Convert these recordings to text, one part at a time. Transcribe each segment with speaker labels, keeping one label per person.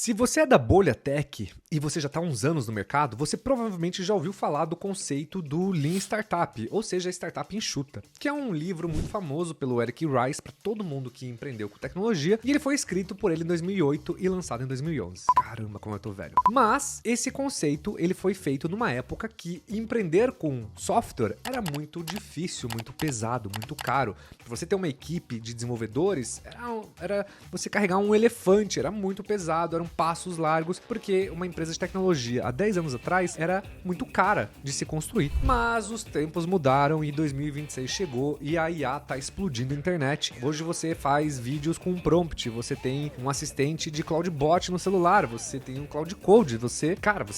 Speaker 1: Se você é da bolha tech e você já está há uns anos no mercado, você provavelmente já ouviu falar do conceito do Lean Startup, ou seja, a startup enxuta, que é um livro muito famoso pelo Eric Rice para todo mundo que empreendeu com tecnologia, e ele foi escrito por ele em 2008 e lançado em 2011. Caramba, como eu tô velho. Mas esse conceito, ele foi feito numa época que empreender com software era muito difícil, muito pesado, muito caro. Pra você ter uma equipe de desenvolvedores, era você carregar um elefante, era muito pesado, eram passos largos, porque uma empresa de tecnologia há 10 anos atrás era muito cara de se construir. Mas os tempos mudaram e 2026 chegou e a IA tá explodindo a internet. Hoje você faz vídeos com um prompt, você tem um assistente de cloud bot no celular, você tem um cloud code, você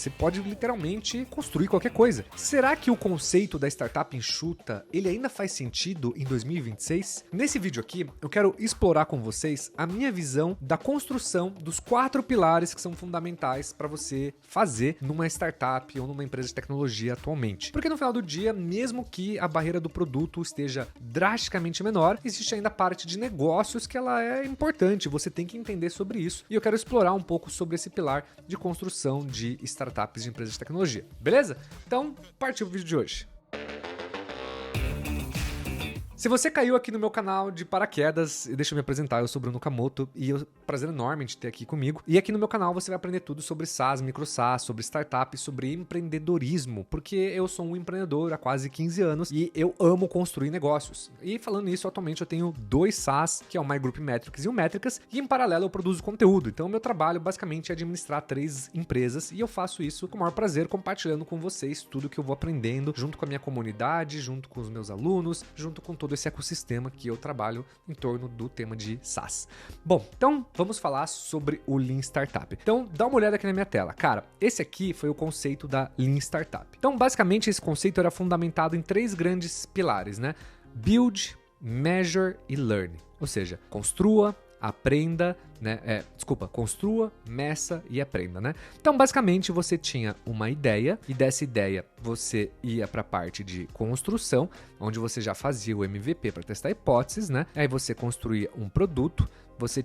Speaker 1: pode literalmente construir qualquer coisa. Será que o conceito da startup enxuta, ele ainda faz sentido em 2026? Nesse vídeo aqui, eu quero explorar com vocês a minha visão da construção dos 4 pilares que são fundamentais para você fazer numa startup ou numa empresa de tecnologia atualmente. Porque no final do dia, mesmo que a barreira do produto esteja drasticamente menor, existe ainda a parte de negócios que ela é importante, você tem que entender sobre isso. E eu quero explorar um pouco sobre esse pilar de construção de startups de empresas de tecnologia. Beleza? Então, partiu o vídeo de hoje. Se você caiu aqui no meu canal de paraquedas, deixa eu me apresentar, eu sou Bruno Kamoto e é um prazer enorme de ter aqui comigo. E aqui no meu canal você vai aprender tudo sobre SaaS, micro SaaS, sobre startup, sobre empreendedorismo, porque eu sou um empreendedor há quase 15 anos e eu amo construir negócios. E falando nisso, atualmente eu tenho 2 SaaS, que é o My Group Metrics e o Métricas, e em paralelo eu produzo conteúdo. Então o meu trabalho basicamente é administrar 3 empresas e eu faço isso com o maior prazer, compartilhando com vocês tudo que eu vou aprendendo, junto com a minha comunidade, junto com os meus alunos, junto com todo esse ecossistema que eu trabalho em torno do tema de SaaS. Bom, então vamos falar sobre o Lean Startup. Então dá uma olhada aqui na minha tela. Cara, esse aqui foi o conceito da Lean Startup. Então basicamente esse conceito era fundamentado em 3 grandes pilares, né? Build, Measure e Learn. Ou seja, construa, aprenda, né? Construa, meça e aprenda, né? Então, basicamente, você tinha uma ideia e dessa ideia você ia para a parte de construção, onde você já fazia o MVP para testar hipóteses, né? Aí você construía um produto, você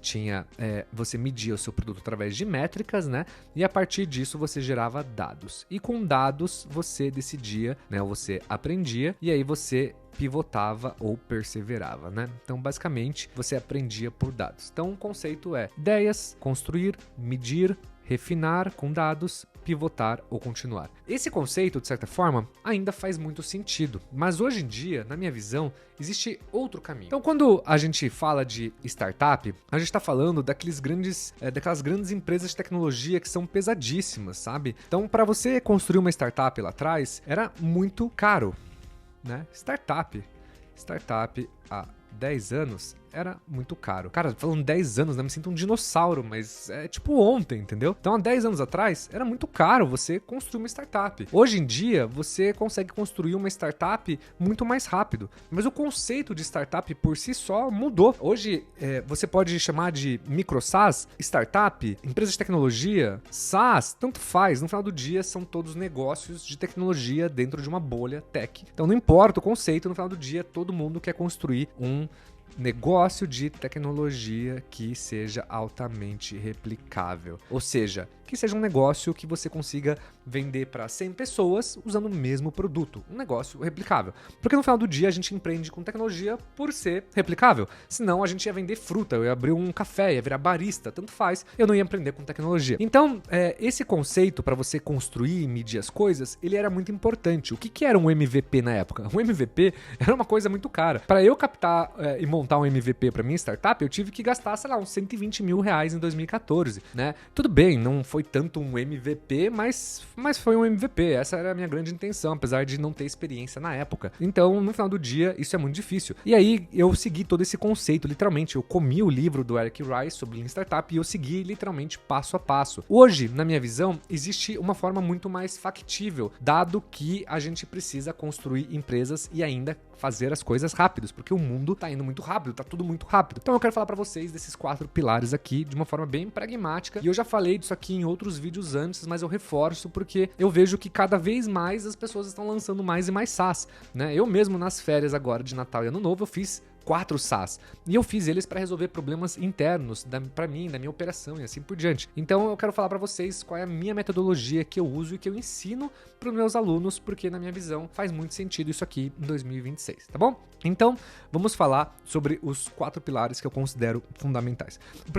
Speaker 1: media o seu produto através de métricas, né? E a partir disso você gerava dados. E com dados você decidia, né? Você aprendia e aí você pivotava ou perseverava, né? Então, basicamente, você aprendia por dados. Então, o conceito é ideias, construir, medir, refinar com dados, pivotar ou continuar. Esse conceito, de certa forma, ainda faz muito sentido, mas hoje em dia, na minha visão, existe outro caminho. Então, quando a gente fala de startup, a gente está falando daquelas grandes empresas de tecnologia que são pesadíssimas, sabe? Então, para você construir uma startup lá atrás, era muito caro, né? Startup há 10 anos era muito caro. Cara, falando 10 anos, né? Me sinto um dinossauro, mas é tipo ontem, entendeu? Então, há 10 anos atrás, era muito caro você construir uma startup. Hoje em dia, você consegue construir uma startup muito mais rápido. Mas o conceito de startup por si só mudou. Hoje, você pode chamar de micro SaaS, startup, empresa de tecnologia, SaaS, tanto faz. No final do dia, são todos negócios de tecnologia dentro de uma bolha tech. Então, não importa o conceito, no final do dia, todo mundo quer construir um negócio de tecnologia que seja altamente replicável. Ou seja, que seja um negócio que você consiga vender para 100 pessoas usando o mesmo produto. Um negócio replicável. Porque no final do dia a gente empreende com tecnologia por ser replicável. Senão a gente ia vender fruta, eu ia abrir um café, ia virar barista, tanto faz. Eu não ia empreender com tecnologia. Então, esse conceito para você construir e medir as coisas, ele era muito importante. O que era um MVP na época? Um MVP era uma coisa muito cara. Para eu captar e montar um MVP para minha startup, eu tive que gastar, sei lá, uns 120 mil reais em 2014, né? Tudo bem, não foi tanto um MVP, mas foi um MVP. Essa era a minha grande intenção, apesar de não ter experiência na época. Então, no final do dia, isso é muito difícil. E aí, eu segui todo esse conceito, literalmente. Eu comi o livro do Eric Rice sobre Lean Startup e eu segui, literalmente, passo a passo. Hoje, na minha visão, existe uma forma muito mais factível, dado que a gente precisa construir empresas e ainda fazer as coisas rápidos, porque o mundo tá indo muito rápido, tá tudo muito rápido. Então eu quero falar pra vocês desses 4 pilares aqui de uma forma bem pragmática, e eu já falei disso aqui em outros vídeos antes, mas eu reforço porque eu vejo que cada vez mais as pessoas estão lançando mais e mais SaaS, né? Eu mesmo nas férias agora de Natal e Ano Novo, eu fiz 4 SaaS. E eu fiz eles para resolver problemas internos para mim, da minha operação e assim por diante. Então eu quero falar para vocês qual é a minha metodologia que eu uso e que eu ensino para os meus alunos, porque na minha visão faz muito sentido isso aqui em 2026, tá bom? Então, vamos falar sobre os 4 pilares que eu considero fundamentais. O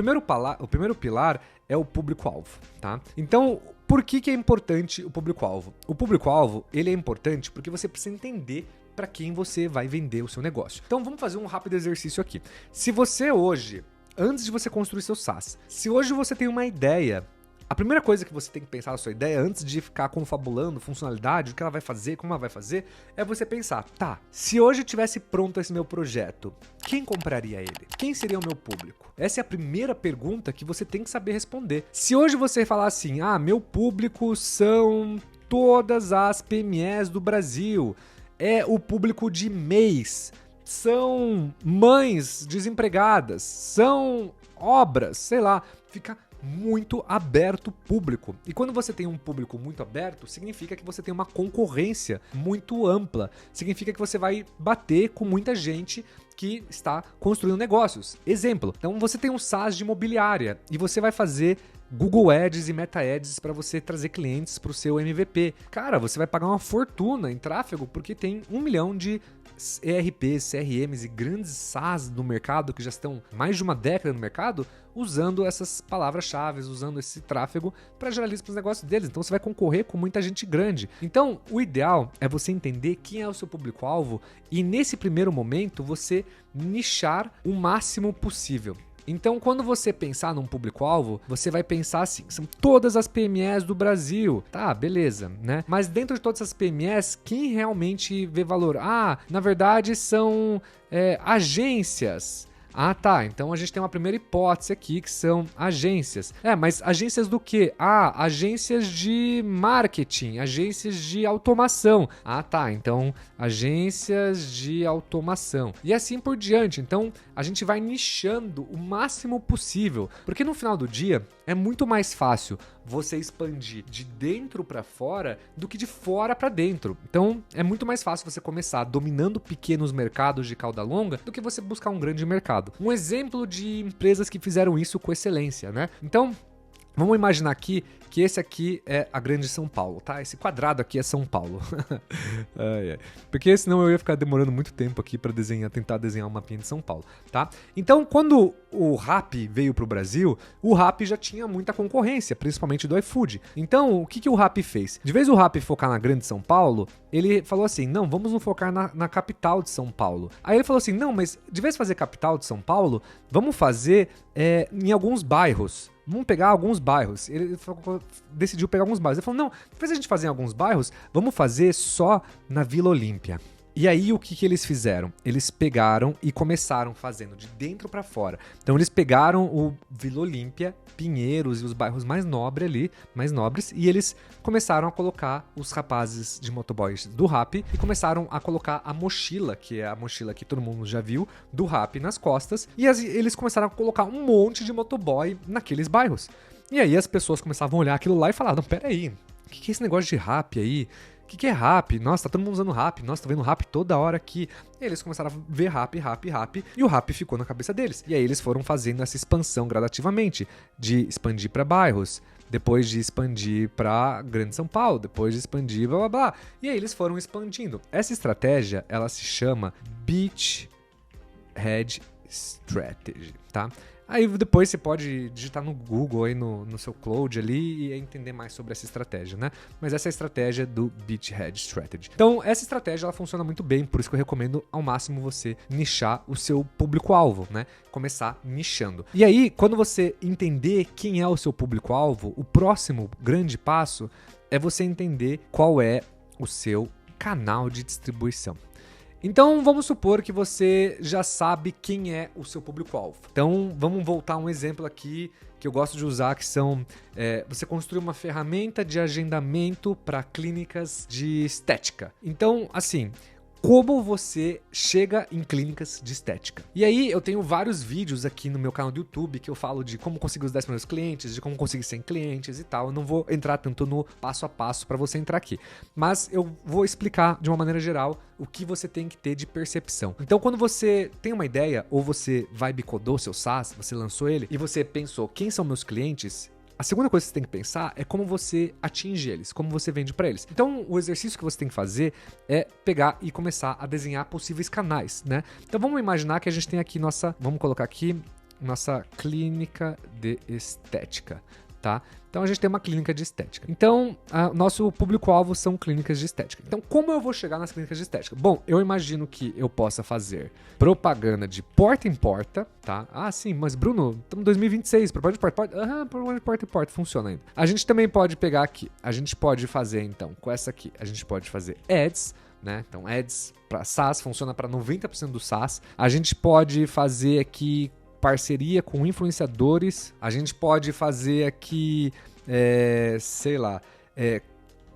Speaker 1: primeiro pilar é o público-alvo, tá? Então, por que é importante o público-alvo? O público-alvo, ele é importante porque você precisa entender para quem você vai vender o seu negócio. Então, vamos fazer um rápido exercício aqui. Se você hoje, antes de você construir seu SaaS, se hoje você tem uma ideia, a primeira coisa que você tem que pensar na sua ideia, antes de ficar confabulando funcionalidade, o que ela vai fazer, como ela vai fazer, é você pensar, tá, se hoje tivesse pronto esse meu projeto, quem compraria ele? Quem seria o meu público? Essa é a primeira pergunta que você tem que saber responder. Se hoje você falar assim, meu público são todas as PMEs do Brasil, é o público de MEIs, são mães desempregadas, são obras, sei lá, fica muito aberto público. E quando você tem um público muito aberto, significa que você tem uma concorrência muito ampla. Significa que você vai bater com muita gente que está construindo negócios. Exemplo, então você tem um SaaS de imobiliária e você vai fazer Google Ads e Meta Ads para você trazer clientes para o seu MVP. Cara, você vai pagar uma fortuna em tráfego porque tem 1 milhão de ERPs, CRMs e grandes SaaS no mercado que já estão mais de uma década no mercado usando essas palavras-chave, usando esse tráfego para gerar leads para os negócios deles. Então você vai concorrer com muita gente grande. Então o ideal é você entender quem é o seu público-alvo e nesse primeiro momento você nichar o máximo possível. Então, quando você pensar num público-alvo, você vai pensar assim, são todas as PMEs do Brasil. Tá, beleza, né? Mas dentro de todas essas PMEs, quem realmente vê valor? Na verdade são agências. Tá, então a gente tem uma primeira hipótese aqui que são agências. Mas agências do quê? Agências de marketing, agências de automação. Tá, então agências de automação. E assim por diante. Então a gente vai nichando o máximo possível, porque no final do dia é muito mais fácil você expandir de dentro para fora do que de fora para dentro. Então é muito mais fácil você começar dominando pequenos mercados de cauda longa do que você buscar um grande mercado. Um exemplo de empresas que fizeram isso com excelência, né? Então, vamos imaginar aqui que esse aqui é a grande São Paulo, tá? Esse quadrado aqui é São Paulo. Porque senão eu ia ficar demorando muito tempo aqui para tentar desenhar um mapinha de São Paulo, tá? Então, quando o Rappi veio pro Brasil, o Rappi já tinha muita concorrência, principalmente do iFood. Então, o que o Rappi fez? De vez o Rappi focar na grande São Paulo, ele falou assim, não, vamos nos focar na capital de São Paulo. Aí ele falou assim, não, mas de vez fazer capital de São Paulo, vamos fazer em alguns bairros. Vamos pegar alguns bairros. Ele decidiu pegar alguns bairros. Ele falou, não, ao invés de a gente fazer em alguns bairros, vamos fazer só na Vila Olímpia. E aí o que eles fizeram? Eles pegaram e começaram fazendo de dentro para fora. Então eles pegaram o Vila Olímpia, Pinheiros e os bairros mais nobres, e eles começaram a colocar os rapazes de motoboys do Rappi e começaram a colocar a mochila, que é a mochila que todo mundo já viu, do Rappi nas costas, e eles começaram a colocar um monte de motoboy naqueles bairros. E aí as pessoas começavam a olhar aquilo lá e falaram, não, peraí, o que é esse negócio de Rappi aí? O que é Rappi? Nossa, tá todo mundo usando Rappi. Nossa, tá vendo Rappi toda hora aqui. E eles começaram a ver Rappi, e o Rappi ficou na cabeça deles. E aí eles foram fazendo essa expansão gradativamente, de expandir para bairros, depois de expandir para Grande São Paulo, depois de expandir, blá blá blá. E aí eles foram expandindo. Essa estratégia, ela se chama Beachhead Strategy, tá? Aí depois você pode digitar no Google, aí no seu cloud ali e entender mais sobre essa estratégia, né? Mas essa é a estratégia do Beachhead Strategy. Então, essa estratégia ela funciona muito bem, por isso que eu recomendo ao máximo você nichar o seu público-alvo, né? Começar nichando. E aí, quando você entender quem é o seu público-alvo, o próximo grande passo é você entender qual é o seu canal de distribuição. Então, vamos supor que você já sabe quem é o seu público-alvo. Então, vamos voltar a um exemplo aqui que eu gosto de usar, que são... você construir uma ferramenta de agendamento para clínicas de estética. Então, assim, como você chega em clínicas de estética. E aí eu tenho vários vídeos aqui no meu canal do YouTube que eu falo de como conseguir os 10 primeiros clientes, de como conseguir 100 clientes e tal. Eu não vou entrar tanto no passo a passo para você entrar aqui, mas eu vou explicar de uma maneira geral o que você tem que ter de percepção. Então, quando você tem uma ideia ou você bicodou seu SaaS, você lançou ele e você pensou, quem são meus clientes? A segunda coisa que você tem que pensar é como você atinge eles, como você vende para eles. Então, o exercício que você tem que fazer é pegar e começar a desenhar possíveis canais, né? Então, vamos imaginar que a gente tem aqui vamos colocar aqui nossa clínica de estética, tá? Então, a gente tem uma clínica de estética. Então, nosso público-alvo são clínicas de estética. Então, como eu vou chegar nas clínicas de estética? Bom, eu imagino que eu possa fazer propaganda de porta em porta, tá? Ah, sim, mas Bruno, estamos em 2026, propaganda de porta em porta? Aham, propaganda de porta em porta, funciona ainda. A gente também pode pegar aqui, a gente pode fazer, então, com essa aqui, a gente pode fazer ads, né? Então, ads para SaaS, funciona para 90% do SaaS. A gente pode fazer aqui parceria com influenciadores, a gente pode fazer aqui,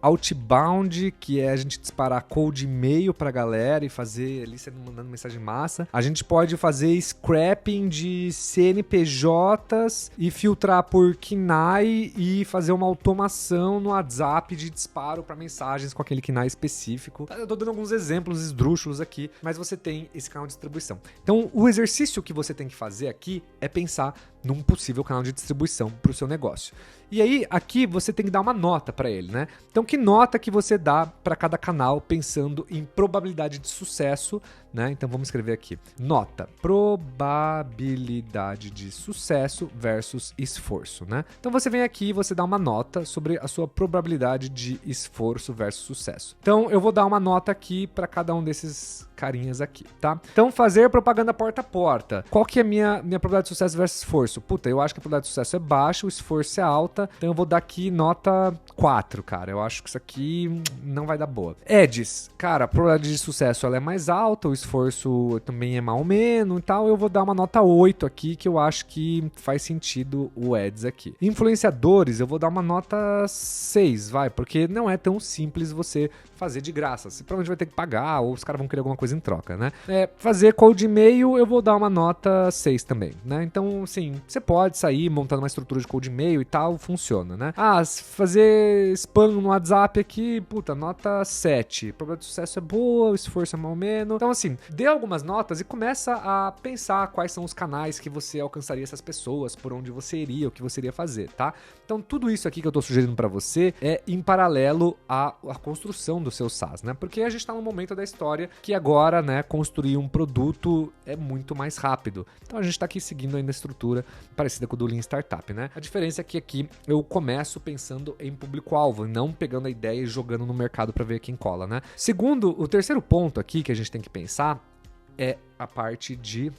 Speaker 1: outbound, que é a gente disparar cold e-mail pra galera e fazer ali, você mandando mensagem massa. A gente pode fazer scrapping de CNPJs e filtrar por KNAI e fazer uma automação no WhatsApp de disparo para mensagens com aquele KNAI específico. Eu tô dando alguns exemplos esdrúxulos aqui, mas você tem esse canal de distribuição. Então, o exercício que você tem que fazer aqui é pensar num possível canal de distribuição para o seu negócio. E aí, aqui você tem que dar uma nota para ele, né? Então, que nota que você dá para cada canal pensando em probabilidade de sucesso, né? Então, vamos escrever aqui. Nota, probabilidade de sucesso versus esforço, né? Então, você vem aqui e você dá uma nota sobre a sua probabilidade de esforço versus sucesso. Então, eu vou dar uma nota aqui para cada um desses carinhas aqui, tá? Então, fazer propaganda porta a porta. Qual que é a minha probabilidade de sucesso versus esforço? Puta, eu acho que a probabilidade de sucesso é baixa, o esforço é alta, então eu vou dar aqui nota 4, cara. Eu acho que isso aqui não vai dar boa. Ads, cara, a probabilidade de sucesso ela é mais alta, o esforço também é mais ou menos e tal. Eu vou dar uma nota 8 aqui, que eu acho que faz sentido o Ads aqui. Influenciadores, eu vou dar uma nota 6, vai, porque não é tão simples você fazer de graça. Você provavelmente vai ter que pagar, ou os caras vão querer alguma coisa em troca, né? Fazer cold e-mail, eu vou dar uma nota 6 também, né? Então, assim, você pode sair montando uma estrutura de cold e-mail e tal, funciona, né? Ah, fazer spam no WhatsApp aqui, puta, nota 7. A probabilidade de sucesso é boa, o esforço é mais ou menos. Então, assim, dê algumas notas e começa a pensar quais são os canais que você alcançaria essas pessoas, por onde você iria, o que você iria fazer, tá? Então, tudo isso aqui que eu tô sugerindo pra você é em paralelo à construção do seu SaaS, né? Porque a gente tá num momento da história que agora, né, construir um produto é muito mais rápido. Então, a gente tá aqui seguindo ainda a estrutura parecida com o do Lean Startup, né? A diferença é que aqui eu começo pensando em público-alvo, não pegando a ideia e jogando no mercado para ver quem cola, né? Segundo, o terceiro ponto aqui que a gente tem que pensar é a parte de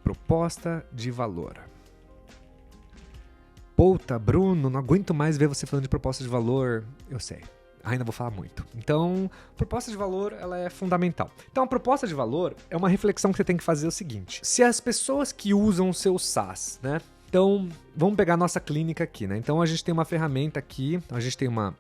Speaker 1: proposta de valor. Puta, Bruno, não aguento mais ver você falando de proposta de valor. Eu sei. Ainda vou falar muito. Então, proposta de valor, ela é fundamental. Então, a proposta de valor é uma reflexão que você tem que fazer o seguinte. Se as pessoas que usam o seu SaaS, né? Então, vamos pegar a nossa clínica aqui, né? Então, a gente tem uma ferramenta aqui. A gente tem uma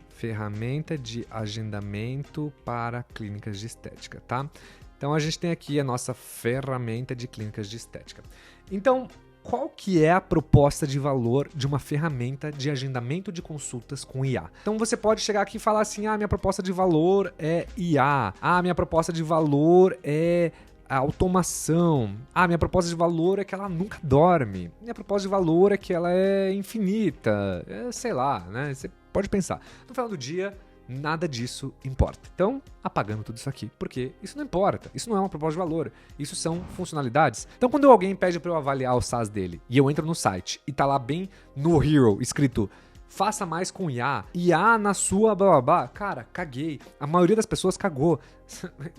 Speaker 1: ferramenta de agendamento para clínicas de estética, tá? Então, a gente tem aqui a nossa ferramenta de clínicas de estética. Então, qual que é a proposta de valor de uma ferramenta de agendamento de consultas com IA? Então você pode chegar aqui e falar assim, minha proposta de valor é IA, minha proposta de valor é a automação, minha proposta de valor é que ela nunca dorme, minha proposta de valor é que ela é infinita, sei lá, né? Você pode pensar. No final do dia, nada disso importa. Então, apagando tudo isso aqui, porque isso não importa. Isso não é uma proposta de valor. Isso são funcionalidades. Então, quando alguém pede para eu avaliar o SaaS dele e eu entro no site e tá lá bem no Hero escrito faça mais com IA, IA na sua blá blá blá, cara, caguei. A maioria das pessoas cagou.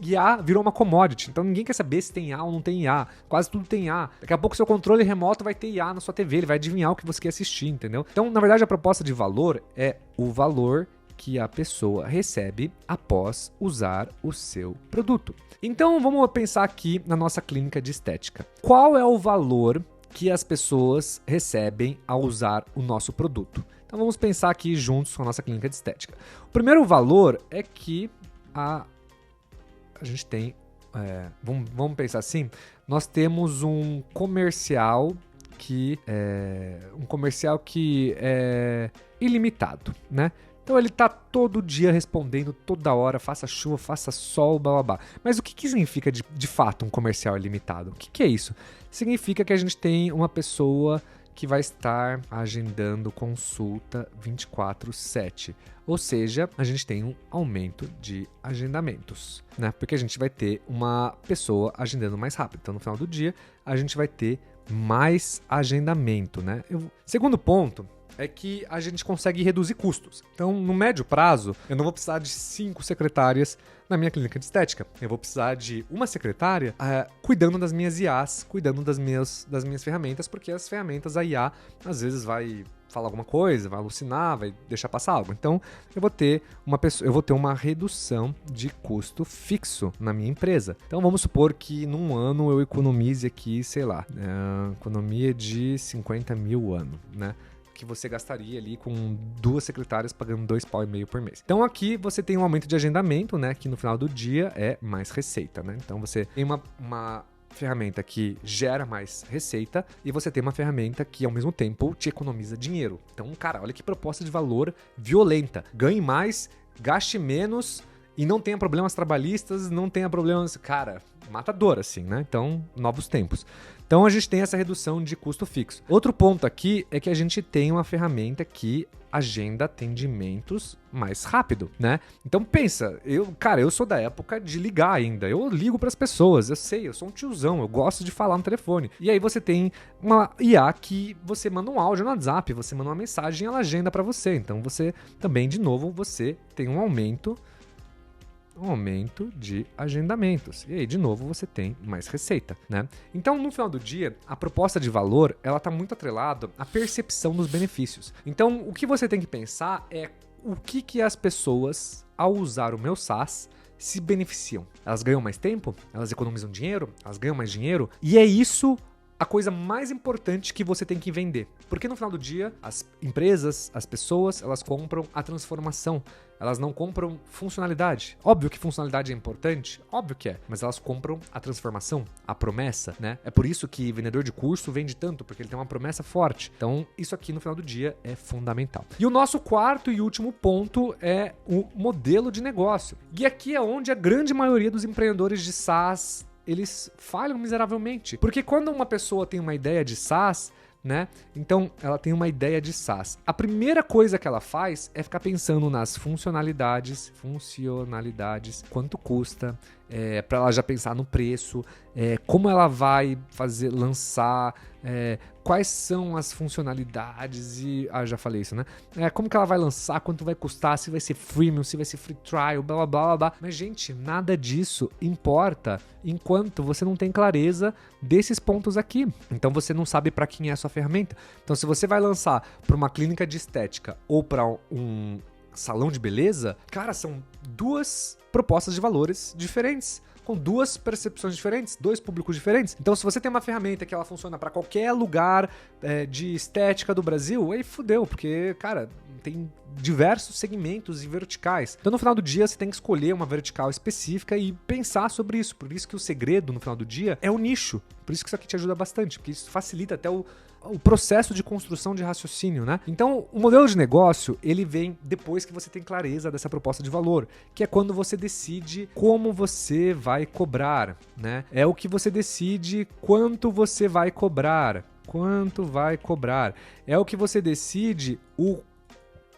Speaker 1: IA virou uma commodity, então ninguém quer saber se tem IA ou não tem IA. Quase tudo tem IA. Daqui a pouco seu controle remoto vai ter IA na sua TV, ele vai adivinhar o que você quer assistir, entendeu? Então, na verdade, a proposta de valor é o valor que a pessoa recebe após usar o seu produto. Então, vamos pensar aqui na nossa clínica de estética. Qual é o valor que as pessoas recebem ao usar o nosso produto? Então, vamos pensar aqui juntos com a nossa clínica de estética. O primeiro valor é que a a gente tem, vamos pensar assim, nós temos um comercial que é ilimitado, né? Então ele tá todo dia respondendo, toda hora, faça chuva, faça sol, blá blá blá. Mas o que significa de fato um comercial ilimitado? O que é isso? Significa que a gente tem uma pessoa que vai estar agendando consulta 24/7. Ou seja, a gente tem um aumento de agendamentos, né? Porque a gente vai ter uma pessoa agendando mais rápido. Então no final do dia, a gente vai ter mais agendamento, né? Segundo ponto é que a gente consegue reduzir custos. Então, no médio prazo, eu não vou precisar de 5 secretárias na minha clínica de estética. Eu vou precisar de uma secretária cuidando das minhas IAs, cuidando das minhas ferramentas, porque as ferramentas, a IA, às vezes vai falar alguma coisa, vai alucinar, vai deixar passar algo. Então, eu vou ter uma redução de custo fixo na minha empresa. Então, vamos supor que num ano eu economize aqui, sei lá, economia de 50 mil ano, né? Que você gastaria ali com 2 secretárias pagando R$2,5 por mês. Então aqui você tem um aumento de agendamento, né? Que no final do dia é mais receita, né? Então você tem uma ferramenta que gera mais receita e você tem uma ferramenta que ao mesmo tempo te economiza dinheiro. Então, cara, olha que proposta de valor violenta. Ganhe mais, gaste menos e não tenha problemas trabalhistas, não tenha problemas... Cara, matador assim, né? Então, novos tempos. Então a gente tem essa redução de custo fixo. Outro ponto aqui é que a gente tem uma ferramenta que agenda atendimentos mais rápido, né? Então pensa, eu sou da época de ligar ainda. Eu ligo para as pessoas, eu sou um tiozão, eu gosto de falar no telefone. E aí você tem uma IA que você manda um áudio no WhatsApp, você manda uma mensagem e ela agenda para você. Então você também, de novo, você tem um aumento de agendamentos. E aí, de novo, você tem mais receita, né? Então, no final do dia, a proposta de valor, ela tá muito atrelada à percepção dos benefícios. Então, o que você tem que pensar é o que as pessoas, ao usar o meu SaaS, se beneficiam. Elas ganham mais tempo? Elas economizam dinheiro? Elas ganham mais dinheiro? E é isso a coisa mais importante que você tem que vender. Porque no final do dia, as empresas, as pessoas, elas compram a transformação. Elas não compram funcionalidade. Óbvio que funcionalidade é importante, óbvio que é, mas elas compram a transformação, a promessa, né? É por isso que vendedor de curso vende tanto, porque ele tem uma promessa forte. Então, isso aqui no final do dia é fundamental. E o nosso quarto e último ponto é o modelo de negócio. E aqui é onde a grande maioria dos empreendedores de SaaS eles falham miseravelmente. Porque quando uma pessoa tem uma ideia de SaaS, né? Então, ela tem uma ideia de SaaS. A primeira coisa que ela faz é ficar pensando nas funcionalidades, quanto custa, para ela já pensar no preço, como ela vai lançar, quais são as funcionalidades e... já falei isso, né? Como que ela vai lançar, quanto vai custar, se vai ser freemium, se vai ser free trial, blá, blá, blá, blá. Mas, gente, nada disso importa enquanto você não tem clareza desses pontos aqui. Então, você não sabe para quem é a sua ferramenta. Então, se você vai lançar para uma clínica de estética ou para um salão de beleza, cara, são 2 propostas de valores diferentes, com 2 percepções diferentes, 2 públicos diferentes. Então, se você tem uma ferramenta que ela funciona para qualquer lugar de estética do Brasil, aí fudeu, porque, cara, tem diversos segmentos e verticais. Então, no final do dia, você tem que escolher uma vertical específica e pensar sobre isso. Por isso que o segredo, no final do dia, é o nicho. Por isso que isso aqui te ajuda bastante, porque isso facilita até o processo de construção de raciocínio, né? Então, o modelo de negócio, ele vem depois que você tem clareza dessa proposta de valor, que é quando você decide como você vai cobrar, né? É o que você decide quanto você vai cobrar. É o que você decide o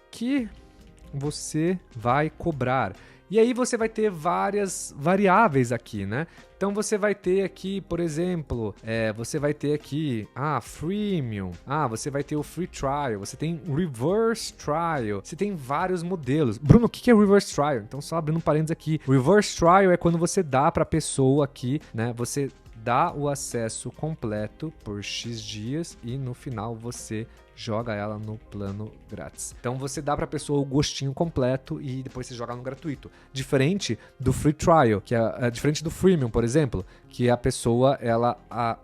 Speaker 1: que você vai cobrar. E aí você vai ter várias variáveis aqui, né? Então você vai ter aqui, por exemplo, você vai ter aqui, freemium, você vai ter o free trial, você tem reverse trial, você tem vários modelos. Bruno, o que é reverse trial? Então só abrindo um parênteses aqui, reverse trial é quando você dá para a pessoa aqui, né? Você dá o acesso completo por X dias e no final você joga ela no plano grátis. Então você dá pra pessoa o gostinho completo e depois você joga no gratuito. Diferente do free trial, que é diferente do freemium, por exemplo, que a pessoa ela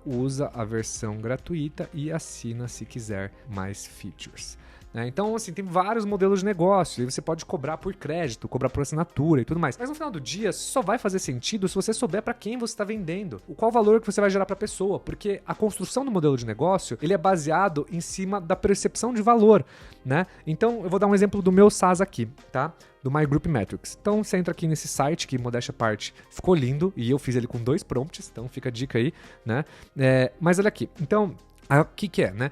Speaker 1: usa a versão gratuita e assina se quiser mais features. Então, assim, tem vários modelos de negócio, e você pode cobrar por crédito, cobrar por assinatura e tudo mais. Mas no final do dia, só vai fazer sentido se você souber para quem você está vendendo, qual valor que você vai gerar para a pessoa, porque a construção do modelo de negócio, ele é baseado em cima da percepção de valor, né? Então, eu vou dar um exemplo do meu SaaS aqui, tá? Do My Group Metrics. Então, você entra aqui nesse site, que modéstia à parte, ficou lindo, e eu fiz ele com 2 prompts, então fica a dica aí, né? Mas olha aqui, então... O que é, né?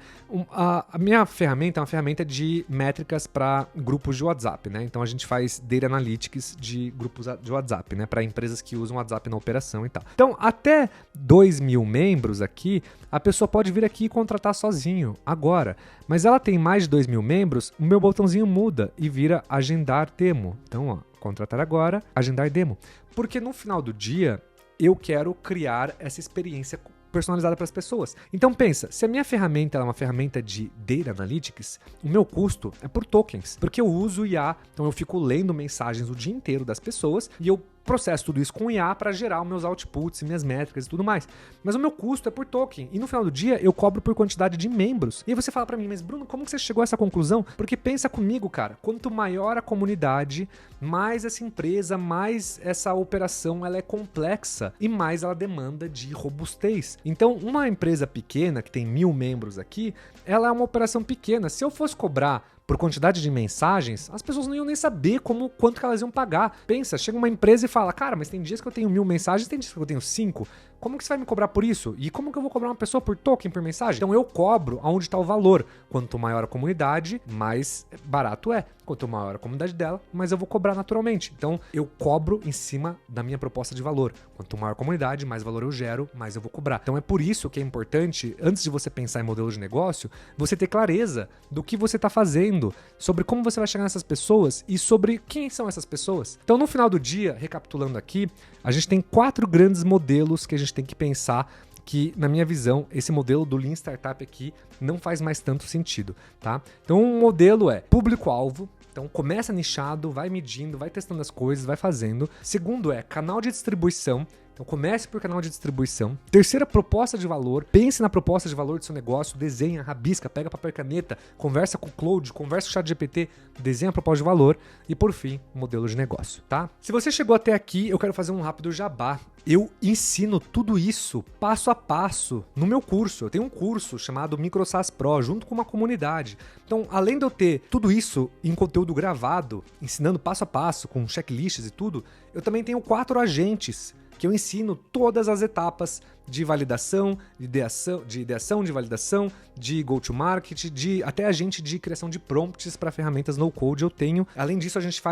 Speaker 1: A minha ferramenta é uma ferramenta de métricas para grupos de WhatsApp, né? Então a gente faz Data Analytics de grupos de WhatsApp, né? Para empresas que usam WhatsApp na operação e tal. Então, até 2.000 membros aqui, a pessoa pode vir aqui e contratar sozinho, agora. Mas ela tem mais de 2.000 membros, o meu botãozinho muda e vira agendar demo. Então, ó, contratar agora, agendar demo. Porque no final do dia, eu quero criar essa experiência personalizada para as pessoas. Então pensa, se a minha ferramenta é uma ferramenta de Data Analytics, o meu custo é por tokens, porque eu uso o IA, então eu fico lendo mensagens o dia inteiro das pessoas e eu processo tudo isso com IA para gerar os meus outputs, minhas métricas e tudo mais. Mas o meu custo é por token. E no final do dia, eu cobro por quantidade de membros. E aí você fala para mim, mas Bruno, como que você chegou a essa conclusão? Porque pensa comigo, cara, quanto maior a comunidade, mais essa empresa, mais essa operação ela é complexa e mais ela demanda de robustez. Então, uma empresa pequena, que tem 1.000 membros aqui, ela é uma operação pequena. Se eu fosse cobrar por quantidade de mensagens, as pessoas não iam nem saber quanto que elas iam pagar. Pensa, chega uma empresa e fala, cara, mas tem dias que eu tenho 1.000 mensagens, tem dias que eu tenho 5. Como que você vai me cobrar por isso? E como que eu vou cobrar uma pessoa por token, por mensagem? Então eu cobro aonde está o valor. Quanto maior a comunidade, mais barato é. Quanto maior a comunidade dela, mais eu vou cobrar naturalmente. Então eu cobro em cima da minha proposta de valor. Quanto maior a comunidade, mais valor eu gero, mais eu vou cobrar. Então é por isso que é importante, antes de você pensar em modelo de negócio, você ter clareza do que você está fazendo, sobre como você vai chegar nessas pessoas e sobre quem são essas pessoas. Então no final do dia, recapitulando aqui, a gente tem 4 grandes modelos que a gente tem que pensar que, na minha visão, esse modelo do Lean Startup aqui não faz mais tanto sentido, tá? Então, um modelo é público-alvo. Então, começa nichado, vai medindo, vai testando as coisas, vai fazendo. Segundo é canal de distribuição. Então comece por canal de distribuição. Terceira, proposta de valor. Pense na proposta de valor do seu negócio, desenha, rabisca, pega papel e caneta, conversa com o Claude, conversa com o ChatGPT, desenha a proposta de valor e, por fim, modelo de negócio, tá? Se você chegou até aqui, eu quero fazer um rápido jabá. Eu ensino tudo isso passo a passo no meu curso. Eu tenho um curso chamado MicroSaaS Pro, junto com uma comunidade. Então, além de eu ter tudo isso em conteúdo gravado, ensinando passo a passo, com checklists e tudo, eu também tenho 4 agentes que eu ensino todas as etapas de validação, de ideação, de validação, de go-to-market, até agente de criação de prompts para ferramentas no-code eu tenho. Além disso, a gente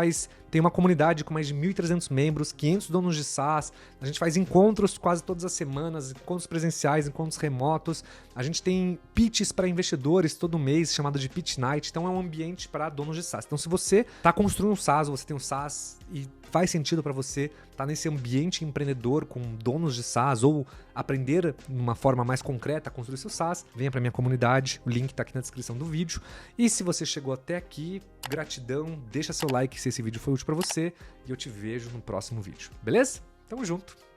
Speaker 1: tem uma comunidade com mais de 1.300 membros, 500 donos de SaaS, a gente faz encontros quase todas as semanas, encontros presenciais, encontros remotos, a gente tem pitches para investidores todo mês, chamado de Pitch Night, então é um ambiente para donos de SaaS. Então se você está construindo um SaaS, ou você tem um SaaS e faz sentido para você estar nesse ambiente empreendedor com donos de SaaS ou aprender de uma forma mais concreta a construir seu SaaS, venha para minha comunidade, o link está aqui na descrição do vídeo. E se você chegou até aqui, gratidão, deixa seu like se esse vídeo foi útil para você e eu te vejo no próximo vídeo, beleza? Tamo junto!